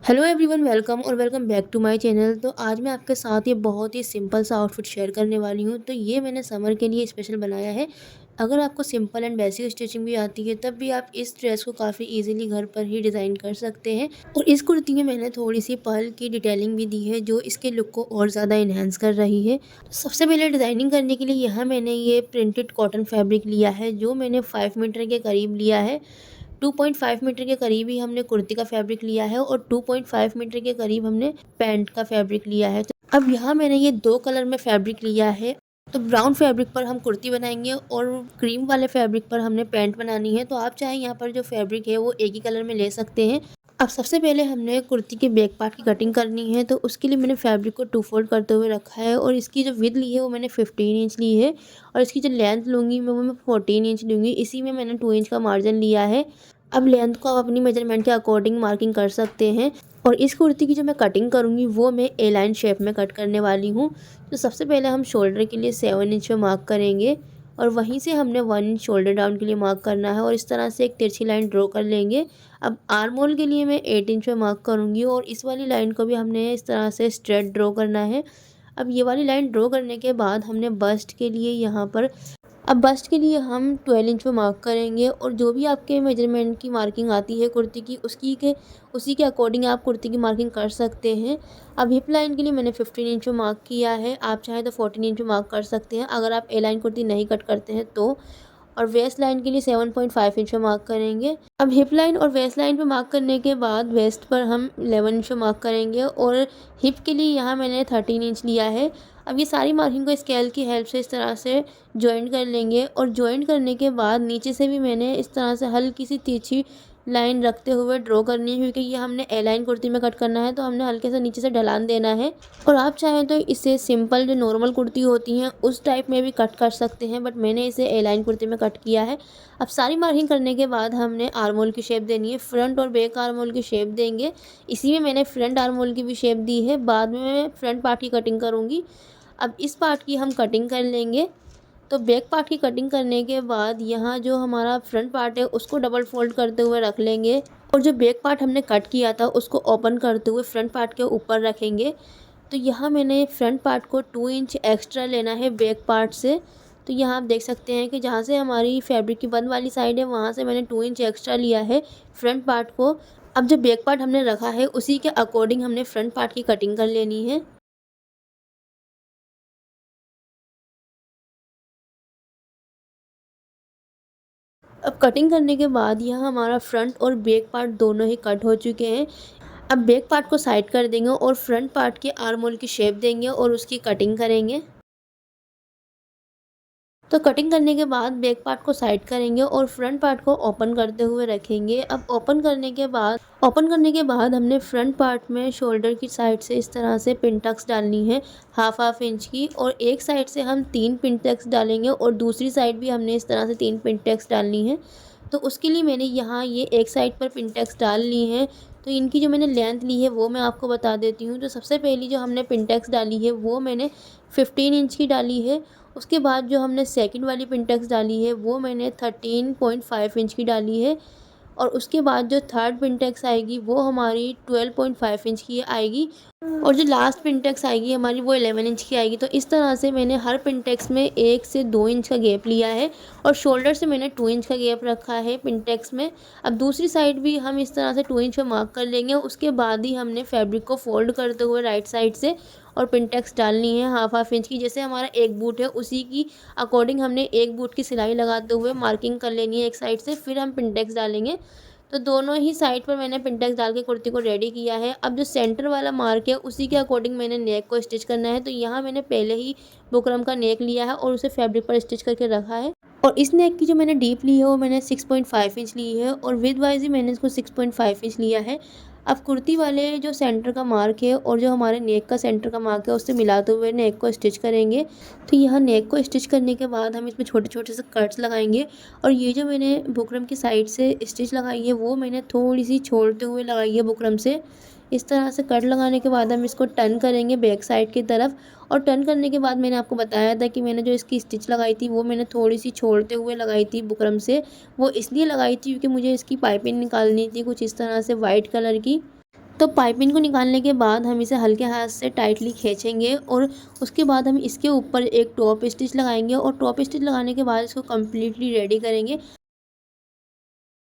Hello everyone, welcome और welcome back to my channel. तो आज मैं आपके साथ ये बहुत ही सिंपल सा आउटफिट शेयर करने वाली हूँ। तो ये मैंने समर के लिए स्पेशल बनाया है। अगर आपको सिंपल एंड बेसिक स्टिचिंग भी आती है तब भी आप इस ड्रेस को काफ़ी इजीली घर पर ही डिज़ाइन कर सकते हैं। और इस कुर्ती में मैंने थोड़ी सी पर्ल की डिटेलिंग भी दी है जो इसके लुक को और ज़्यादा इन्हेंस कर रही है। तो सबसे पहले डिज़ाइनिंग करने के लिए यहाँ मैंने ये प्रिंटेड कॉटन फैब्रिक लिया है जो मैंने 5 मीटर के करीब लिया है। 2.5 मीटर के करीब ही हमने कुर्ती का फैब्रिक लिया है और 2.5 मीटर के करीब हमने पैंट का फैब्रिक लिया है। तो अब यहाँ मैंने ये दो कलर में फैब्रिक लिया है। तो ब्राउन फैब्रिक पर हम कुर्ती बनाएंगे और क्रीम वाले फैब्रिक पर हमने पैंट बनानी है। तो आप चाहे यहाँ पर जो फैब्रिक है वो एक ही कलर में ले सकते हैं। अब सबसे पहले हमने कुर्ती के बैक पार्ट की कटिंग करनी है। तो उसके लिए मैंने फैब्रिक को 2 फोल्ड करते हुए रखा है और इसकी जो विड्थ ली है वो मैंने 15 इंच ली है और इसकी जो लेंथ लूँगी वो मैं 14 इंच लूँगी। इसी में मैंने 2 इंच का मार्जिन लिया है। अब लेंथ को आप अपनी मेजरमेंट के अकॉर्डिंग मार्किंग कर सकते हैं। और इस कुर्ती की जो मैं कटिंग करूँगी वो मैं ए लाइन शेप में कट करने वाली हूँ। तो सबसे पहले हम शोल्डर के लिए 7 इंच में मार्क करेंगे और वहीं से हमने 1 इंच शोल्डर डाउन के लिए मार्क करना है और इस तरह से एक तिरछी लाइन ड्रॉ कर लेंगे। अब आर्म होल के लिए मैं 8 इंच में मार्क करूँगी और इस वाली लाइन को भी हमने इस तरह से स्ट्रेट ड्रॉ करना है। अब ये वाली लाइन ड्रॉ करने के बाद हमने बस्ट के लिए यहाँ पर अब बस्ट के लिए हम 12 इंच में मार्क करेंगे और जो भी आपके मेजरमेंट की मार्किंग आती है कुर्ती की उसी के अकॉर्डिंग आप कुर्ती की मार्किंग कर सकते हैं। अब हिप लाइन के लिए मैंने 15 इंच में मार्क किया है। आप चाहे तो 14 इंच में मार्क कर सकते हैं अगर आप ए लाइन कुर्ती नहीं कट करते हैं तो। और वेस्ट लाइन के लिए 7.5 इंच में मार्क करेंगे। अब हिप लाइन और वेस्ट लाइन पे मार्क करने के बाद वेस्ट पर हम 11 इंच में मार्क करेंगे और हिप के लिए यहाँ मैंने 13 इंच लिया है। अब ये सारी मार्किंग को स्केल की हेल्प से इस तरह से जॉइंट कर लेंगे और जॉइंट करने के बाद नीचे से भी मैंने इस तरह से हल्की सी तिरछी लाइन रखते हुए ड्रॉ करनी है क्योंकि ये हमने ए लाइन कुर्ती में कट करना है तो हमने हल्के से नीचे से ढलान देना है। और आप चाहें तो इसे सिंपल जो नॉर्मल कुर्ती होती हैं उस टाइप में भी कट कर सकते हैं बट मैंने इसे ए लाइन कुर्ती में कट किया है। अब सारी मार्किंग करने के बाद हमने आर्म होल की शेप देनी है। फ्रंट और बैक आर्म होल की शेप देंगे। इसी में मैंने फ्रंट आर्म होल की भी शेप दी है। बाद में मैं फ्रंट पार्ट की कटिंग करूँगी। अब इस पार्ट की हम कटिंग कर लेंगे। तो बैक पार्ट की कटिंग करने के बाद यहाँ जो हमारा फ्रंट पार्ट है उसको डबल फोल्ड करते हुए रख लेंगे और जो बैक पार्ट हमने कट किया था उसको ओपन करते हुए फ्रंट पार्ट के ऊपर रखेंगे। तो यहाँ मैंने फ्रंट पार्ट को 2 इंच एक्स्ट्रा लेना है बैक पार्ट से। तो यहाँ आप देख सकते हैं कि जहाँ से हमारी फैब्रिक की बंद वाली साइड है वहाँ से मैंने 2 इंच एक्स्ट्रा लिया है फ्रंट पार्ट को। अब जो बैक पार्ट हमने रखा है उसी के अकॉर्डिंग हमने फ्रंट पार्ट की कटिंग कर लेनी है। अब कटिंग करने के बाद यहाँ हमारा फ्रंट और बैक पार्ट दोनों ही कट हो चुके हैं। अब बैक पार्ट को साइड कर देंगे और फ्रंट पार्ट के आर्म होल की शेप देंगे और उसकी कटिंग करेंगे। तो कटिंग करने के बाद बैक पार्ट को साइड करेंगे और फ्रंट पार्ट को ओपन करते हुए रखेंगे। अब ओपन करने के बाद हमने फ्रंट पार्ट में शोल्डर की साइड से इस तरह से पिन टक्स डालनी है हाफ इंच की और एक साइड से हम 3 पिन टक्स डालेंगे और दूसरी साइड भी हमने इस तरह से 3 पिन टक्स डालनी है। तो उसके लिए मैंने यहाँ ये एक साइड पर पिन टक्स डाल ली हैं। तो इनकी जो मैंने लेंथ ली है वो मैं आपको बता देती हूँ। तो सबसे पहली जो हमने पिन टक्स डाली है वो मैंने 15 इंच की डाली है। उसके बाद जो हमने सेकंड वाली पिन टक्स डाली है वो मैंने 13.5 इंच की डाली है और उसके बाद जो थर्ड पिन टक्स आएगी वो हमारी 12.5 इंच की आएगी और जो लास्ट पिन टक्स आएगी हमारी वो 11 इंच की आएगी। तो इस तरह से मैंने हर पिन टक्स में 1 से 2 इंच का गैप लिया है और शोल्डर से मैंने 2 इंच का गैप रखा है पिन टक्स में। अब दूसरी साइड भी हम इस तरह से 2 इंच में मार्क कर लेंगे। उसके बाद ही हमने फैब्रिक को फोल्ड करते हुए राइट साइड से और पिन टक्स डालनी है हाफ इंच की। जैसे हमारा एक बूट है उसी की अकॉर्डिंग हमने एक बूट की सिलाई लगाते हुए मार्किंग कर लेनी है एक साइड से, फिर हम पिन टक्स डालेंगे। तो दोनों ही साइड पर मैंने पिन टक्स डाल के कुर्ती को रेडी किया है। अब जो सेंटर वाला मार्क है उसी के अकॉर्डिंग मैंने नेक को स्टिच करना है। तो यहाँ मैंने पहले ही बुकरम का नेक लिया है और उसे फैब्रिक पर स्टिच करके रखा है। और इस नेक की जो मैंने डीप ली है वो मैंने 6.5 इंच ली है और विद वाइज ही मैंने इसको 6.5 इंच लिया है। अब कुर्ती वाले जो सेंटर का मार्क है और जो हमारे नेक का सेंटर का मार्क है उससे मिलाते हुए नेक को स्टिच करेंगे। तो यहाँ नेक को स्टिच करने के बाद हम इसमें छोटे छोटे से कट्स लगाएंगे और ये जो मैंने बुकरम की साइड से स्टिच लगाई है वो मैंने थोड़ी सी छोड़ते हुए लगाई है बुकरम से। इस तरह से कट लगाने के बाद हम इसको टर्न करेंगे बैक साइड की तरफ और टर्न करने के बाद मैंने आपको बताया था कि मैंने जो इसकी स्टिच लगाई थी वो मैंने थोड़ी सी छोड़ते हुए लगाई थी बुकरम से। वो इसलिए लगाई थी क्योंकि मुझे इसकी पाइपिंग निकालनी थी कुछ इस तरह से वाइट कलर की। तो पाइपिंग को निकालने के बाद हम इसे हल्के हाथ से टाइटली खींचेंगे और उसके बाद हम इसके ऊपर एक टॉप स्टिच लगाएंगे और टॉप स्टिच लगाने के बाद इसको कम्प्लीटली रेडी करेंगे।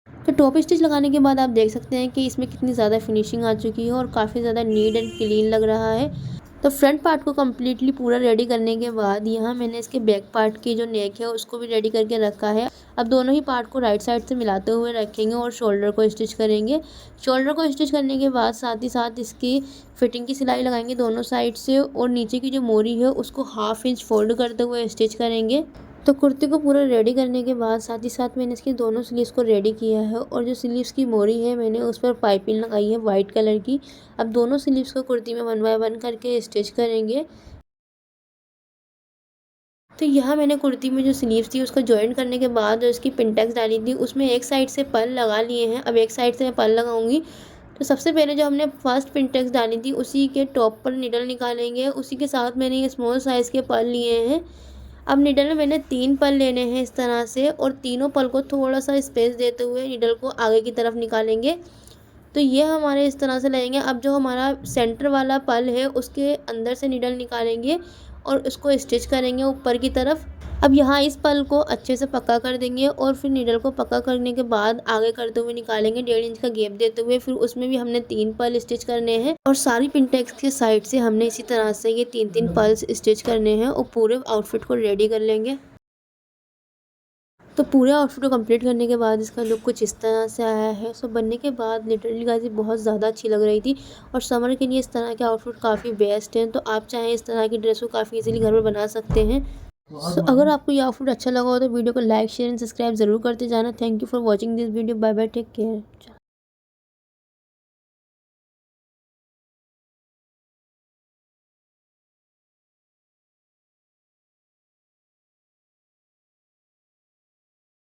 तो टॉप स्टिच लगाने के बाद आप देख सकते हैं कि इसमें कितनी ज़्यादा फिनिशिंग आ चुकी है और काफ़ी ज़्यादा नीट एंड क्लीन लग रहा है। तो फ्रंट पार्ट को कम्प्लीटली पूरा रेडी करने के बाद यहाँ मैंने इसके बैक पार्ट की जो नेक है उसको भी रेडी करके रखा है। अब दोनों ही पार्ट को राइट साइड से मिलाते हुए रखेंगे और शोल्डर को स्टिच करेंगे। शोल्डर को स्टिच करने के बाद साथ ही साथ इसकी फिटिंग की सिलाई लगाएंगे दोनों साइड से और नीचे की जो मोरी है उसको 1/2 इंच फोल्ड करते हुए स्टिच करेंगे। तो कुर्ती को पूरा रेडी करने के बाद साथ ही साथ मैंने इसकी दोनों स्लीव्स को रेडी किया है और जो स्लीव्स की मोरी है मैंने उस पर पाइपिंग लगाई है वाइट कलर की। अब दोनों स्लीव्स को कुर्ती में 1 बाय 1 करके स्टिच करेंगे। तो यहाँ मैंने कुर्ती में जो स्लीव्स थी उसको जॉइन करने के बाद जो इसकी पिनटेक्स डाली थी उसमें एक साइड से पल लगा लिए हैं। अब एक साइड से मैं पल लगाऊंगी। तो सबसे पहले जो हमने फर्स्ट पिनटेक्स डाली थी उसी के टॉप पर निडल निकालेंगे। उसी के साथ मैंने ये स्मॉल साइज़ के पल लिए हैं। अब निडल में मैंने 3 पल लेने हैं इस तरह से और तीनों पल को थोड़ा सा स्पेस देते हुए निडल को आगे की तरफ निकालेंगे। तो ये हमारे इस तरह से लगेंगे। अब जो हमारा सेंटर वाला पल है उसके अंदर से निडल निकालेंगे और उसको स्टिच करेंगे ऊपर की तरफ। अब यहाँ इस पल को अच्छे से पक्का कर देंगे और फिर निडल को पक्का करने के बाद आगे करते हुए निकालेंगे 1.5 इंच का गैप देते हुए। फिर उसमें भी हमने 3 पल स्टिच करने हैं और सारी पिनटेक्स के साइड से हमने इसी तरह से ये 3-3 पल्स स्टिच करने हैं और पूरे आउटफिट को रेडी कर लेंगे। तो पूरे आउटफिट को कंप्लीट करने के बाद इसका लुक कुछ इस तरह से आया है। सो बनने के बाद लिटरली गाइस ये बहुत ज़्यादा अच्छी लग रही थी और समर के लिए इस तरह के आउटफिट काफ़ी बेस्ट हैं। तो आप चाहें इस तरह की ड्रेस को काफ़ी इजीली घर में बना सकते हैं। सो अगर आपको ये आउटफिट अच्छा लगा हो तो वीडियो को लाइक शेयर एंड सब्सक्राइब ज़रूर करते जाना। Thank you for watching this video. Bye bye, take care.